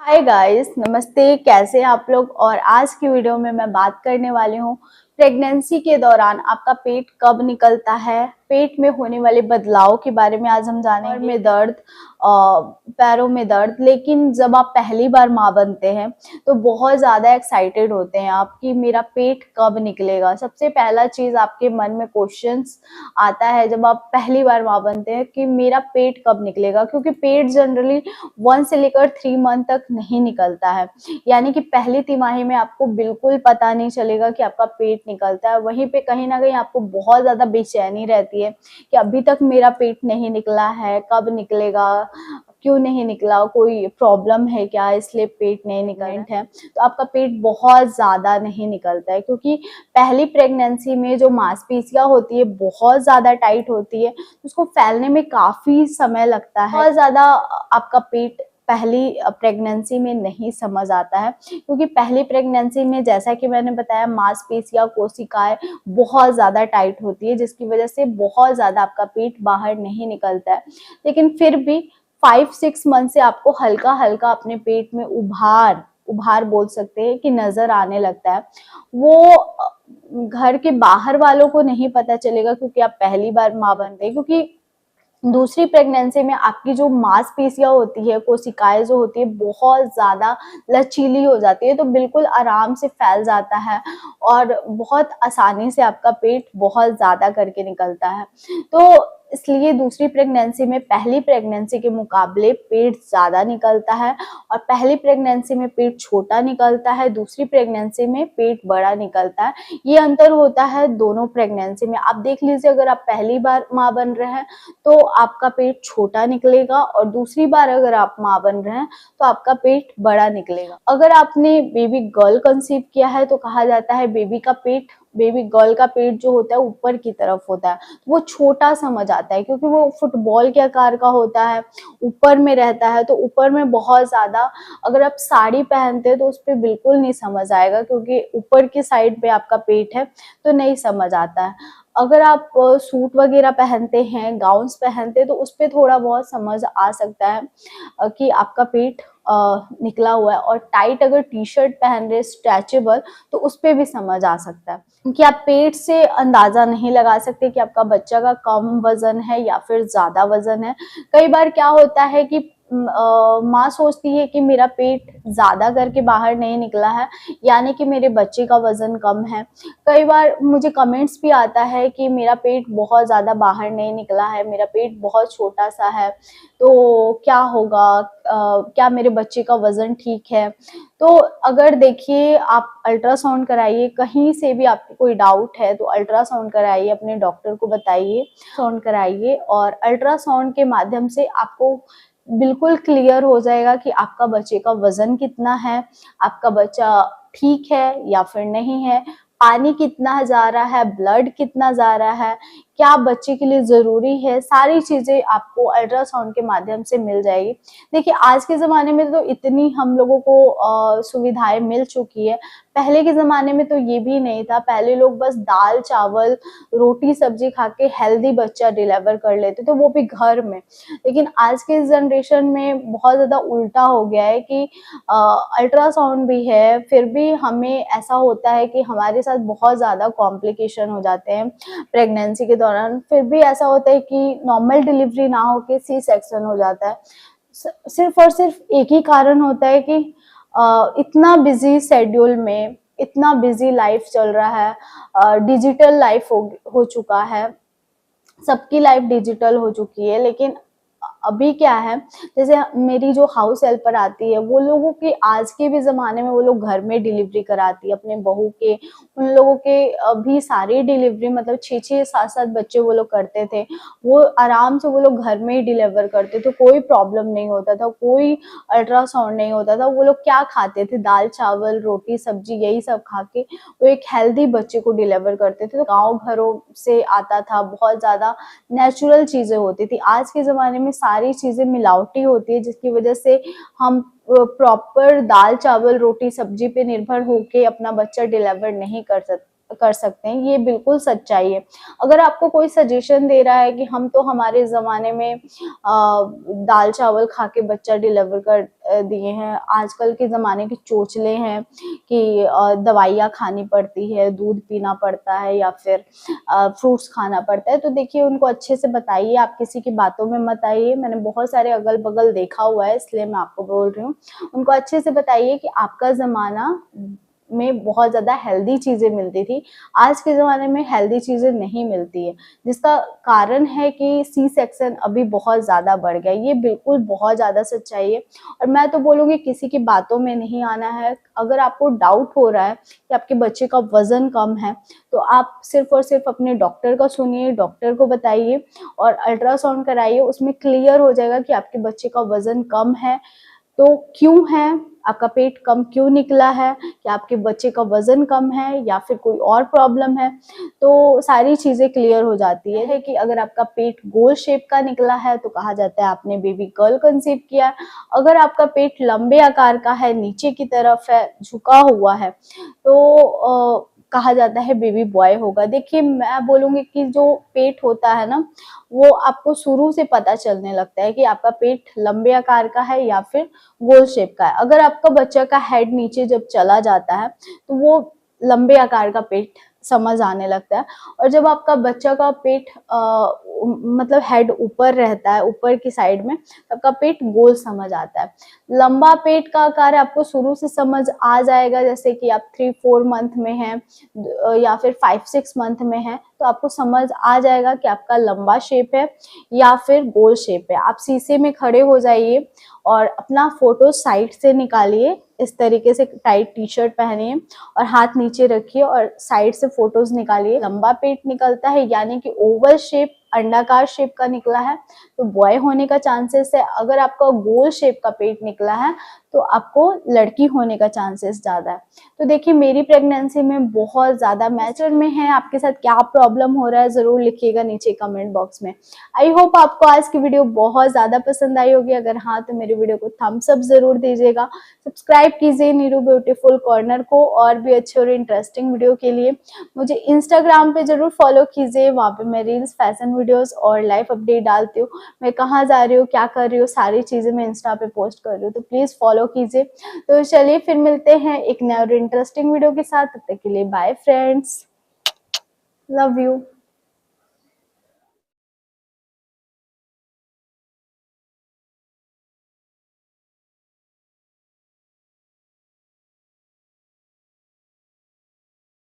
Hi guys, नमस्ते। कैसे हैं आप लोग। और आज की वीडियो में मैं बात करने वाली हूँ प्रेगनेंसी के दौरान आपका पेट कब निकलता है, पेट में होने वाले बदलाव के बारे में आज हम जानेंगे। कमर में दर्द, पैरों में दर्द। लेकिन जब आप पहली बार माँ बनते हैं तो बहुत ज़्यादा एक्साइटेड होते हैं आप कि मेरा पेट कब निकलेगा। सबसे पहला चीज़ आपके मन में क्वेश्चंस आता है जब आप पहली बार माँ बनते हैं कि मेरा पेट कब निकलेगा, क्योंकि पेट जनरली 1 से लेकर 3 मंथ तक नहीं निकलता है। यानी कि पहली तिमाही में आपको बिल्कुल पता नहीं चलेगा कि आपका पेट निकलता है। वहीं पे कहीं ना कहीं आपको बहुत ज़्यादा बेचैनी रहती है कि अभी तक मेरा पेट नहीं निकला है, कब निकलेगा, क्यों नहीं निकला, कोई प्रॉब्लम है क्या, इसलिए पेट नहीं निकल है। तो आपका पेट बहुत ज़्यादा नहीं निकलता है क्योंकि पहली प्रेगनेंसी में जो मांसपेशियां होती है बहुत ज़्यादा टाइट होती है, उसको फैलने में काफ़ी समय लगता है। बहुत ज़्यादा आपका पेट पहली प्रेगनेंसी में नहीं समझ आता है क्योंकि पहली प्रेगनेंसी में जैसा कि मैंने बताया मांसपेशियां, कोशिकाएं बहुत ज़्यादा टाइट होती है, जिसकी वजह से बहुत ज़्यादा आपका पेट बाहर नहीं निकलता है। लेकिन फिर भी 5-6 मंथ से आपको हल्का हल्का अपने पेट में उभार उभार बोल सकते हैं कि नजर आने लगता है। वो घर के बाहर वालों को नहीं पता चलेगा क्योंकि आप पहली बार माँ बन रहे हैं। क्योंकि दूसरी प्रेगनेंसी में आपकी जो मांसपेशियां होती है, कोशिकाएं जो होती है बहुत ज्यादा लचीली हो जाती है, तो बिल्कुल आराम से फैल जाता है और बहुत आसानी से आपका पेट बहुत ज्यादा करके निकलता है। तो इसलिए दूसरी प्रेगनेंसी में पहली प्रेगनेंसी के मुकाबले पेट ज्यादा निकलता है और पहली प्रेगनेंसी में पेट छोटा निकलता है, दूसरी प्रेगनेंसी में पेट बड़ा निकलता है। ये अंतर होता है दोनों प्रेगनेंसी में। आप देख लीजिए, अगर आप पहली बार माँ बन रहे हैं तो आपका पेट छोटा निकलेगा और दूसरी बार अगर आप माँ बन रहे हैं तो आपका पेट बड़ा निकलेगा। अगर आपने बेबी गर्ल कंसीव किया है तो कहा जाता है बेबी गर्ल का पेट जो होता है ऊपर की तरफ होता है, वो छोटा समझ आता है क्योंकि वो फुटबॉल के आकार का होता है, ऊपर में रहता है। तो ऊपर में बहुत ज्यादा, अगर आप साड़ी पहनते हैं तो उस पर बिल्कुल नहीं समझ आएगा क्योंकि ऊपर की साइड पे आपका पेट है, तो नहीं समझ आता है। अगर आप सूट वगैरह पहनते हैं, गाउन्स पहनते हैं, तो उस पर थोड़ा बहुत समझ आ सकता है कि आपका पेट निकला हुआ है। और टाइट अगर टी शर्ट पहन रहे स्ट्रेचेबल, तो उस पर भी समझ आ सकता है क्योंकि आप पेट से अंदाजा नहीं लगा सकते कि आपका बच्चा का कम वजन है या फिर ज्यादा वजन है। कई बार क्या होता है कि माँ सोचती है कि मेरा पेट ज्यादा करके बाहर नहीं निकला है, यानी कि मेरे बच्चे का वजन कम है। कई बार मुझे कमेंट्स भी आता है कि मेरा पेट बहुत ज़्यादा बाहर नहीं निकला है, मेरा पेट बहुत छोटा सा है, तो क्या होगा, क्या मेरे बच्चे का वज़न ठीक है। तो अगर देखिए, आप अल्ट्रासाउंड कराइए, कहीं से भी आपको कोई डाउट है तो अल्ट्रासाउंड कराइए, अपने डॉक्टर को बताइए, साउंड कराइए। और अल्ट्रासाउंड के माध्यम से आपको बिल्कुल क्लियर हो जाएगा कि आपका बच्चे का वज़न कितना है, आपका बच्चा ठीक है या फिर नहीं है, पानी कितना जा रहा है, ब्लड कितना जा रहा है, क्या बच्चे के लिए जरूरी है, सारी चीजें आपको अल्ट्रासाउंड के माध्यम से मिल जाएगी। देखिए, आज के जमाने में तो इतनी हम लोगों को सुविधाएं मिल चुकी है। पहले के जमाने में तो ये भी नहीं था। पहले लोग बस दाल चावल रोटी सब्जी खा के हेल्दी बच्चा डिलीवर कर लेते थे, वो भी घर में। लेकिन आज के जनरेशन में बहुत ज्यादा उल्टा हो गया है कि अल्ट्रासाउंड भी है, फिर भी हमें ऐसा होता है कि हमारे साथ बहुत ज़्यादा कॉम्प्लिकेशन हो जाते हैं प्रेगनेंसी के दौरान। फिर भी ऐसा होता है कि नॉर्मल डिलीवरी ना हो के सी सेक्शन हो जाता है। सिर्फ और सिर्फ एक ही कारण होता है कि इतना बिजी शेड्यूल में, इतना बिजी लाइफ चल रहा है, डिजिटल लाइफ हो चुका है, सबकी लाइफ डिजिटल हो चुकी है। लेकिन अभी क्या है, जैसे मेरी जो हाउस हेल्पर आती है, वो लोगों के आज के भी ज़माने में वो लोग घर में डिलीवरी कराती है अपने बहू के। उन लोगों के अभी सारी डिलीवरी, मतलब 6-6 7-7 बच्चे वो लोग करते थे, वो आराम से वो लोग घर में ही डिलीवर करते थे, कोई प्रॉब्लम नहीं होता था, कोई अल्ट्रासाउंड नहीं होता था। वो लोग क्या खाते थे, दाल चावल रोटी सब्जी यही सब खा के वो एक हेल्दी बच्चे को डिलीवर करते थे। तो गाँव घरों से आता था, बहुत ज़्यादा नेचुरल चीज़ें होती थी। आज के ज़माने में सारी चीज़ें मिलावटी होती है, जिसकी वजह से हम प्रॉपर दाल चावल रोटी सब्जी पे निर्भर होके अपना बच्चा डिलीवर नहीं कर सकते हैं, ये बिल्कुल सच्चाई है। अगर आपको कोई सजेशन दे रहा है कि हम तो हमारे ज़माने में दाल चावल खा के बच्चा डिलीवर कर दिए हैं, आजकल के ज़माने के चोचले हैं कि दवाइयाँ खानी पड़ती है, दूध पीना पड़ता है या फिर फ्रूट्स खाना पड़ता है, तो देखिए उनको अच्छे से बताइए, आप किसी की बातों में मत आइए। मैंने बहुत सारे अगल-बगल देखा हुआ है, इसलिए मैं आपको बोल रही हूँ। उनको अच्छे से बताइए कि आपका ज़माना में बहुत ज़्यादा हेल्दी चीज़ें मिलती थी, आज के ज़माने में हेल्दी चीज़ें नहीं मिलती है, जिसका कारण है कि सी सेक्शन अभी बहुत ज़्यादा बढ़ गया। ये बिल्कुल बहुत ज़्यादा सच्चाई है और मैं तो बोलूँगी किसी की बातों में नहीं आना है। अगर आपको डाउट हो रहा है कि आपके बच्चे का वज़न कम है, तो आप सिर्फ़ और सिर्फ़ अपने डॉक्टर का सुनिए, डॉक्टर को बताइए और अल्ट्रासाउंड कराइए, उसमें क्लियर हो जाएगा कि आपके बच्चे का वज़न कम है तो क्यों है, आपका पेट कम क्यों निकला है, क्या आपके बच्चे का वज़न कम है या फिर कोई और प्रॉब्लम है, तो सारी चीज़ें क्लियर हो जाती है कि अगर आपका पेट गोल शेप का निकला है तो कहा जाता है आपने बेबी गर्ल कंसीव किया है। अगर आपका पेट लंबे आकार का है, नीचे की तरफ है, झुका हुआ है, तो कहा जाता है बेबी बॉय होगा। देखिए मैं बोलूँगी कि जो पेट होता है ना, वो आपको शुरू से पता चलने लगता है कि आपका पेट लंबे आकार का है या फिर गोल शेप का है। अगर आपका बच्चा का हेड नीचे जब चला जाता है तो वो लंबे आकार का पेट समझ आने लगता है और जब आपका बच्चा का पेट मतलब हेड ऊपर रहता है, ऊपर की साइड में, तो आपका पेट गोल समझ आता है। लंबा पेट का आकार आपको शुरू से समझ आ जाएगा, जैसे कि आप 3-4 मंथ में हैं या फिर 5-6 मंथ में हैं, तो आपको समझ आ जाएगा कि आपका लंबा शेप है या फिर गोल शेप है। आप शीशे में खड़े हो जाइए और अपना फोटो साइड से निकालिए, इस तरीके से टाइट टी-शर्ट पहनिए और हाथ नीचे रखिए और साइड से फोटोज निकालिए। लंबा पेट निकलता है यानी कि ओवल शेप, अंडाकार शेप का निकला है तो बॉय होने का चांसेस है। अगर आपका गोल शेप का पेट निकला है तो आपको लड़की होने का चांसेस ज़्यादा है। तो देखिए मेरी प्रेगनेंसी में बहुत ज़्यादा मैचर में है, आपके साथ क्या प्रॉब्लम हो रहा है ज़रूर लिखिएगा नीचे कमेंट बॉक्स में। आई होप आपको आज की वीडियो बहुत ज़्यादा पसंद आई होगी। अगर हाँ तो मेरी वीडियो को थम्स अप ज़रूर दीजिएगा, सब्सक्राइब कीजिए नीरू ब्यूटीफुल कॉर्नर को और भी अच्छे और इंटरेस्टिंग वीडियो के लिए। मुझे इंस्टाग्राम पे ज़रूर फॉलो कीजिए, वहाँ पे मैं रील्स, फैशन वीडियोस और लाइफ अपडेट डालती हूँ। मैं कहाँ जा रही हूँ, क्या कर रही हूँ, सारी चीज़ें मैं इंस्टा पे पोस्ट कर रही हूँ, तो प्लीज़ फॉलो कीजिए। तो चलिए फिर मिलते हैं एक नए और इंटरेस्टिंग वीडियो के साथ, तब तक के लिए बाय फ्रेंड्स, लव यू।